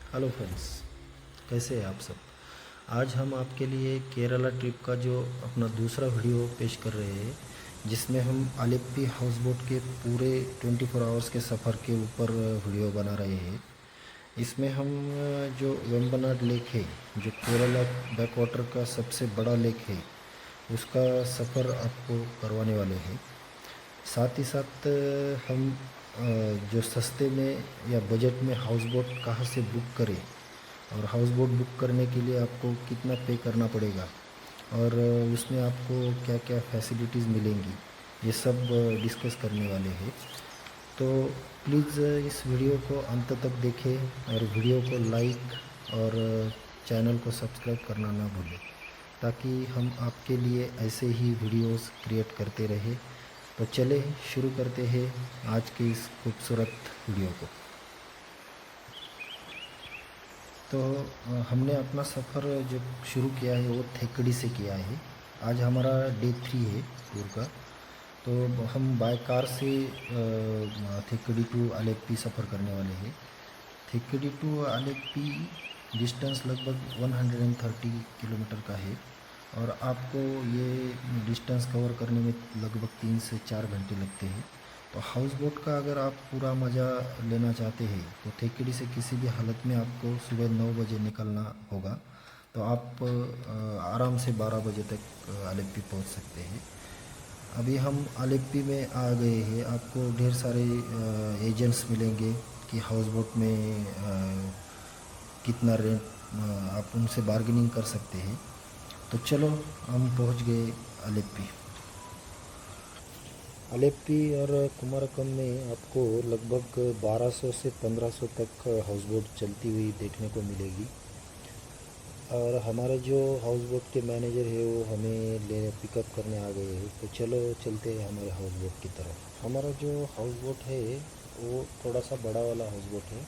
Hello friends, कैसे हैं आप सब। आज हम आपके लिए केरला ट्रिप का जो अपना दूसरा वीडियो पेश कर रहे हैं, जिसमें हम आलेप्पी हाउस बोट के पूरे 24 आवर्स के सफ़र के ऊपर वीडियो बना रहे हैं। इसमें हम जो वेम्बनाड लेक है, जो केरला बैक वाटर का सबसे बड़ा लेक है, उसका सफ़र आपको करवाने वाले हैं। साथ ही साथ हम जो सस्ते में या बजट में हाउस बोट कहाँ से बुक करें और हाउस बोट बुक करने के लिए आपको कितना पे करना पड़ेगा और उसमें आपको क्या क्या फैसिलिटीज़ मिलेंगी, ये सब डिस्कस करने वाले हैं। तो प्लीज़ इस वीडियो को अंत तक देखें और वीडियो को लाइक और चैनल को सब्सक्राइब करना ना भूलें, ताकि हम आपके लिए ऐसे ही वीडियोस क्रिएट करते रहें। तो चले शुरू करते हैं आज के इस खूबसूरत वीडियो को। तो हमने अपना सफ़र जो शुरू किया है वो थेकड़ी से किया है। आज हमारा डे 3 है टूर का। तो हम बाय कार से थेकड़ी टू आलेप्पी सफ़र करने वाले हैं। थेकड़ी टू आलेप्पी डिस्टेंस लगभग 130 किलोमीटर का है और आपको ये डिस्टेंस कवर करने में लगभग 3 से 4 घंटे लगते हैं। तो हाउस बोट का अगर आप पूरा मज़ा लेना चाहते हैं तो थेकड़ी से किसी भी हालत में आपको सुबह 9 बजे निकलना होगा। तो आप आराम से 12 बजे तक आलेप्पी पहुंच सकते हैं। अभी हम आलेप्पी में आ गए हैं। आपको ढेर सारे एजेंट्स मिलेंगे कि हाउस बोट में कितना रेंट, आप उनसे बार्गेनिंग कर सकते हैं। तो चलो हम पहुंच गए आलेप्पी। आलेप्पी और कुमारकम में आपको लगभग 1200 से 1500 तक हाउस बोट चलती हुई देखने को मिलेगी। और हमारे जो हाउस बोट के मैनेजर है वो हमें ले पिकअप करने आ गए हैं। तो चलो चलते हैं हमारे हाउस बोट की तरफ। हमारा जो हाउस बोट है वो थोड़ा सा बड़ा वाला हाउस बोट है,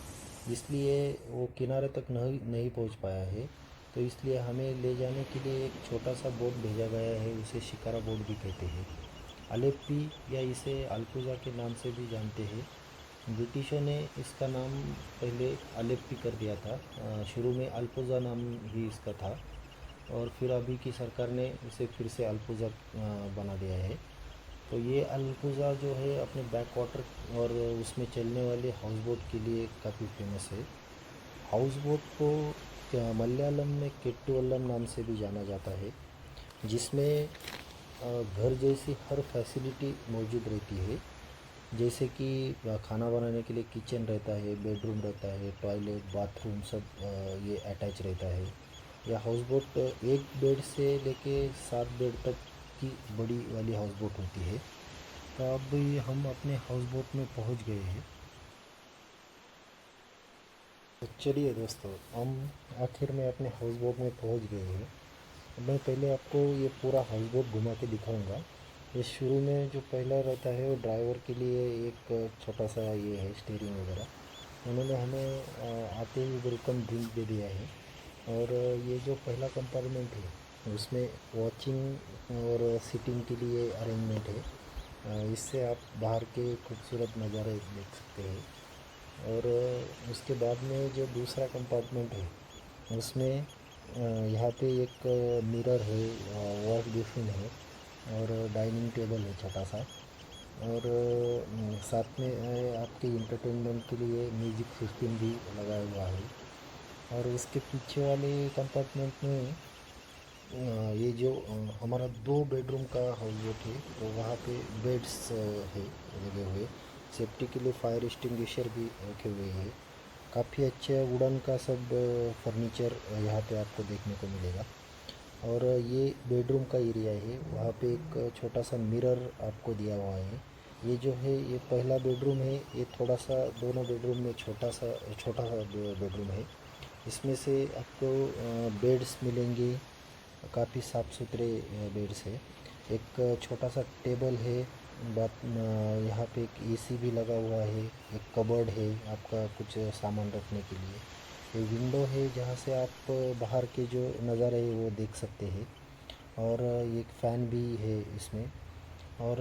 इसलिए वो किनारे तक नहीं नहीं पहुंच पाया है। तो इसलिए हमें ले जाने के लिए एक छोटा सा बोट भेजा गया है, उसे शिकारा बोट भी कहते हैं। आलेप्पी या इसे अल्पुज़ा के नाम से भी जानते हैं। ब्रिटिशों ने इसका नाम पहले आलेप्पी कर दिया था। शुरू में अल्पुज़ा नाम ही इसका था और फिर अभी की सरकार ने इसे फिर से अल्पुज़ा बना दिया है। तो ये अल्पुज़ा जो है अपने बैक वाटर और उसमें चलने वाले हाउस बोट के लिए काफ़ी फेमस है। हाउस बोट को मलयालम में केट्टुवल्लम नाम से भी जाना जाता है, जिसमें घर जैसी हर फैसिलिटी मौजूद रहती है। जैसे कि खाना बनाने के लिए किचन रहता है, बेडरूम रहता है, टॉयलेट, बाथरूम सब ये अटैच रहता है। यह हाउस बोट एक बेड से लेके 7 बेड तक की बड़ी वाली हाउस बोट होती है। तो अब हम अपने हाउस बोट में पहुंच गए हैं। तो चलिए दोस्तों, हम आखिर में अपने हाउस बोट में पहुंच गए हैं। मैं पहले आपको ये पूरा हाउस बोट घुमा के दिखाऊंगा। ये शुरू में जो पहला रहता है वो ड्राइवर के लिए एक छोटा सा ये है स्टीयरिंग वगैरह। उन्होंने हमें आते ही वेलकम ड्रिंक दे दिया है। और ये जो पहला कंपार्टमेंट है उसमें वॉचिंग और सीटिंग के लिए अरेंजमेंट है। इससे आप बाहर के खूबसूरत नज़ारे देख सकते हैं। और उसके बाद में जो दूसरा कंपार्टमेंट है उसमें यहाँ पे एक मिरर है, वॉश बेसिन है और डाइनिंग टेबल है छोटा सा। और साथ में आपके इंटरटेनमेंट के लिए म्यूज़िक सिस्टम भी लगा हुआ है। और उसके पीछे वाले कंपार्टमेंट में ये जो हमारा 2 बेडरूम का हाउस बोट है, तो वहाँ पे बेड्स है लगे हुए। सेफ्टी के लिए फायर एक्सटिंग्विशर भी रखे हुए हैं। काफ़ी अच्छे वुडन का सब फर्नीचर यहाँ पे आपको देखने को मिलेगा। और ये बेडरूम का एरिया है, वहाँ पे एक छोटा सा मिरर आपको दिया हुआ है। ये जो है ये पहला बेडरूम है। ये थोड़ा सा दोनों बेडरूम में छोटा सा बेडरूम है। इसमें से आपको बेड्स मिलेंगे, काफ़ी साफ़ सुथरे बेड्स है। एक छोटा सा टेबल है। यहाँ पे एक एसी भी लगा हुआ है। एक कबर्ड है आपका कुछ सामान रखने के लिए। ये विंडो है जहाँ से आप बाहर के जो नज़ारे है वो देख सकते हैं। और एक फ़ैन भी है इसमें। और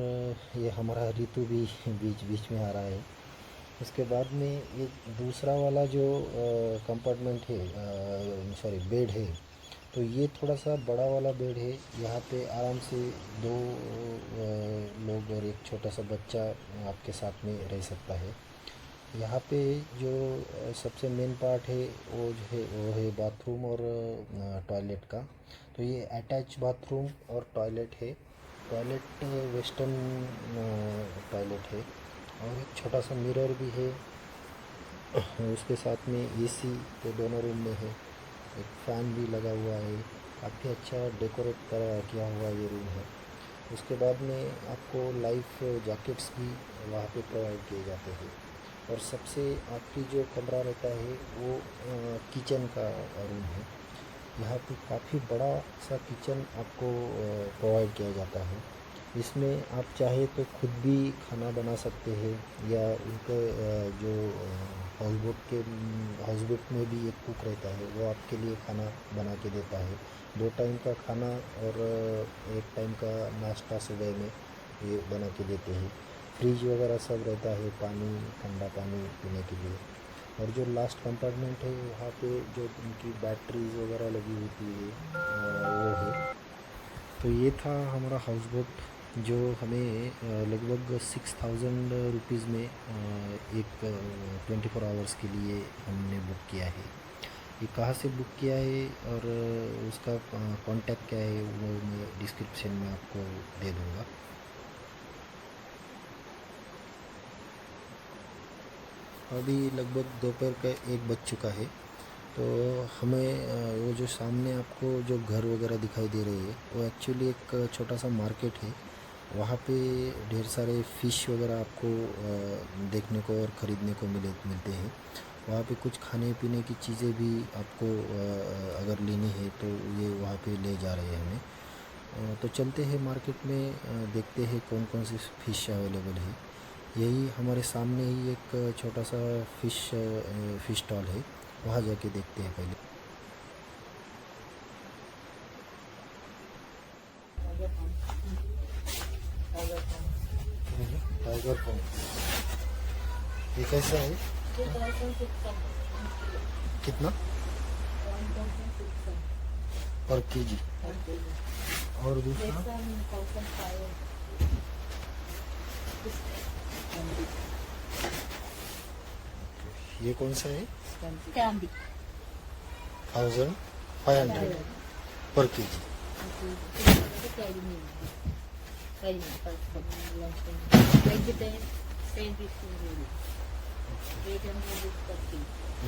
ये हमारा ऋतु भी बीच बीच में आ रहा है। उसके बाद में ये दूसरा वाला जो कंपार्टमेंट है, सॉरी बेड है, तो ये थोड़ा सा बड़ा वाला बेड है। यहाँ पे आराम से दो लोग और एक छोटा सा बच्चा आपके साथ में रह सकता है। यहाँ पे जो सबसे मेन पार्ट है वो है बाथरूम और टॉयलेट का। तो ये अटैच बाथरूम और टॉयलेट है। टॉयलेट वेस्टर्न टॉयलेट है और एक छोटा सा मिरर भी है। उसके साथ में एसी तो दोनों रूम में है। एक फ़ैन भी लगा हुआ है। काफ़ी अच्छा डेकोरेट किया हुआ ये रूम है। उसके बाद में आपको लाइफ जैकेट्स भी वहाँ पे प्रोवाइड किए जाते हैं। और सबसे आखिरी जो कमरा रहता है वो किचन का रूम है। यहाँ पे काफ़ी बड़ा सा किचन आपको प्रोवाइड किया जाता है। इसमें आप चाहे तो खुद भी खाना बना सकते हैं या उनके जो हाउस बोट में भी एक कुक रहता है, वो आपके लिए खाना बना के देता है। 2 टाइम का खाना और 1 टाइम का नाश्ता सुबह में ये बना के देते हैं। फ्रिज वगैरह सब रहता है, पानी, ठंडा पानी पीने के लिए। और जो लास्ट कंपार्टमेंट है वहाँ पे जो उनकी बैटरीज वगैरह लगी होती है वो है। तो ये था हमारा हाउस बोट जो हमें लगभग 6000 रुपीज़ में एक 24 आवर्स के लिए हमने बुक किया है। ये कहाँ से बुक किया है और उसका कांटेक्ट क्या है वो मैं डिस्क्रिप्शन में आपको दे दूँगा। अभी लगभग दोपहर का 1 बज चुका है। तो हमें वो जो सामने आपको जो घर वगैरह दिखाई दे रही है वो एक्चुअली एक छोटा सा मार्केट है। वहाँ पे ढेर सारे फ़िश वगैरह आपको देखने को और ख़रीदने को मिलते हैं। वहाँ पे कुछ खाने पीने की चीज़ें भी आपको अगर लेनी है तो ये वहाँ पे ले जा रहे हैं हमें। तो चलते हैं मार्केट में, देखते हैं कौन कौन सी फ़िश अवेलेबल है। यही हमारे सामने ही एक छोटा सा फ़िश स्टॉल है, वहाँ जाके देखते हैं पहले। टाइगर प्रॉन ये कैसा है? कितना पर केजी? और दूसरा ये कौन सा है? 1500 पर केजी।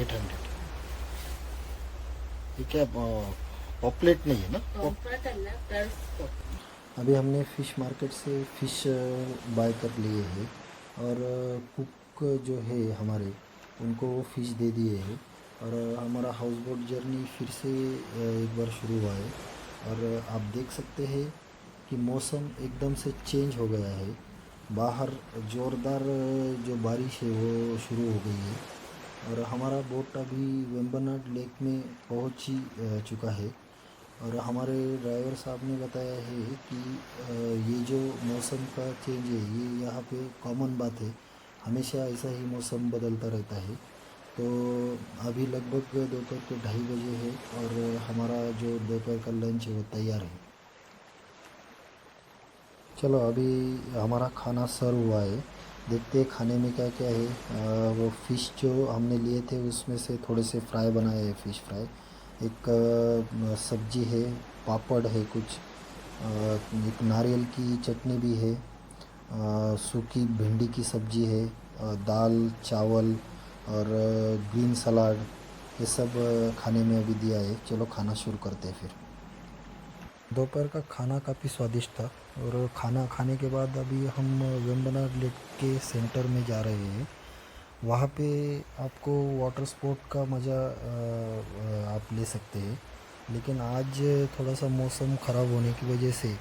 Eight hundred. ये क्या पॉपलेट नहीं है ना? अभी हमने फ़िश मार्केट से फ़िश बाय कर लिए हैं और कुक जो है हमारे उनको वो फ़िश दे दिए हैं। और हमारा हाउस बोट जर्नी फिर से एक बार शुरू हुआ है। और आप देख सकते हैं कि मौसम एकदम से चेंज हो गया है। बाहर ज़ोरदार जो बारिश है वो शुरू हो गई है और हमारा बोट अभी वेम्बनाड लेक में पहुंच ही चुका है। और हमारे ड्राइवर साहब ने बताया है कि ये जो मौसम का चेंज है ये यहाँ पे कॉमन बात है, हमेशा ऐसा ही मौसम बदलता रहता है। तो अभी लगभग दोपहर के 2:30 बजे है और हमारा जो दोपहर का लंच है वो तैयार है। चलो अभी हमारा खाना सर्व हुआ है, देखते हैं खाने में क्या क्या है। वो फ़िश जो हमने लिए थे उसमें से थोड़े से फ्राई बनाए हैं, फ़िश फ्राई। एक सब्जी है, पापड़ है कुछ, एक नारियल की चटनी भी है, सूखी भिंडी की सब्जी है, दाल चावल और ग्रीन सलाद, ये सब खाने में अभी दिया है। चलो खाना शुरू करते हैं फिर। दोपहर का खाना काफ़ी स्वादिष्ट था और खाना खाने के बाद अभी हम वेम्बनाड लेक के सेंटर में जा रहे हैं। वहाँ पे आपको वाटर स्पोर्ट का मज़ा आप ले सकते हैं। लेकिन आज थोड़ा सा मौसम ख़राब होने की वजह से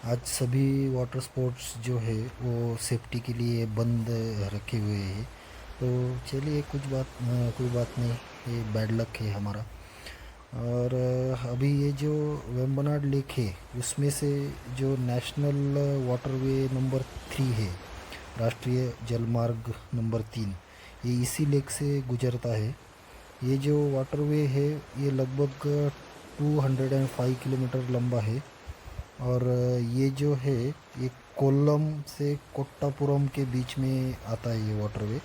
आज सभी वाटर स्पोर्ट्स जो है वो सेफ्टी के लिए बंद रखे हुए हैं। तो चलिए कोई बात नहीं, ये बैड लक है हमारा। और अभी ये जो वेम्बनाड लेक है उसमें से जो नेशनल वाटरवे नंबर 3 है, राष्ट्रीय जलमार्ग नंबर 3, ये इसी लेक से गुजरता है। ये जो वाटरवे है ये लगभग 205 किलोमीटर लंबा है। और ये जो है ये कोल्लम से कोट्टापुरम के बीच में आता है ये वाटरवे।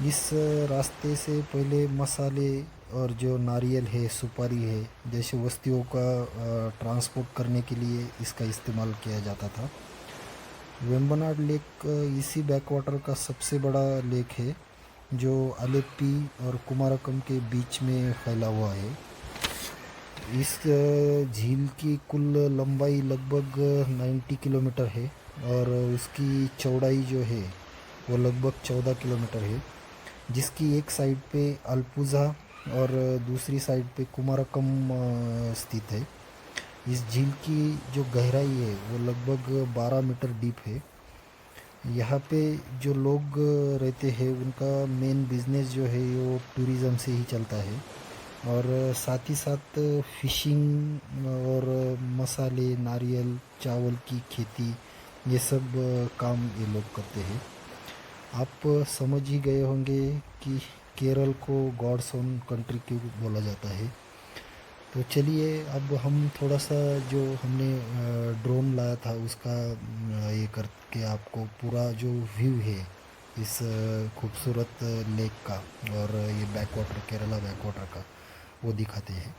इस रास्ते से पहले मसाले और जो नारियल है, सुपारी है, जैसे वस्तुओं का ट्रांसपोर्ट करने के लिए इसका इस्तेमाल किया जाता था। वेम्बनाड लेक इसी बैकवाटर का सबसे बड़ा लेक है जो अलेप्पी और कुमारकम के बीच में फैला हुआ है। इस झील की कुल लंबाई लगभग 90 किलोमीटर है और उसकी चौड़ाई जो है वो लगभग 14 किलोमीटर है, जिसकी एक साइड पे अल्पुज़ा और दूसरी साइड पे कुमारकम स्थित है। इस झील की जो गहराई है वो लगभग 12 मीटर डीप है। यहाँ पे जो लोग रहते हैं उनका मेन बिजनेस जो है वो टूरिज़्म से ही चलता है। और साथ ही साथ फिशिंग और मसाले, नारियल, चावल की खेती, ये सब काम ये लोग करते हैं। आप समझ ही गए होंगे कि केरल को गॉड्स ओन कंट्री क्यों बोला जाता है। तो चलिए अब हम थोड़ा सा जो हमने ड्रोन लाया था उसका ये करके आपको पूरा जो व्यू है इस खूबसूरत लेक का और ये बैकवाटर, केरला बैकवाटर का, वो दिखाते हैं।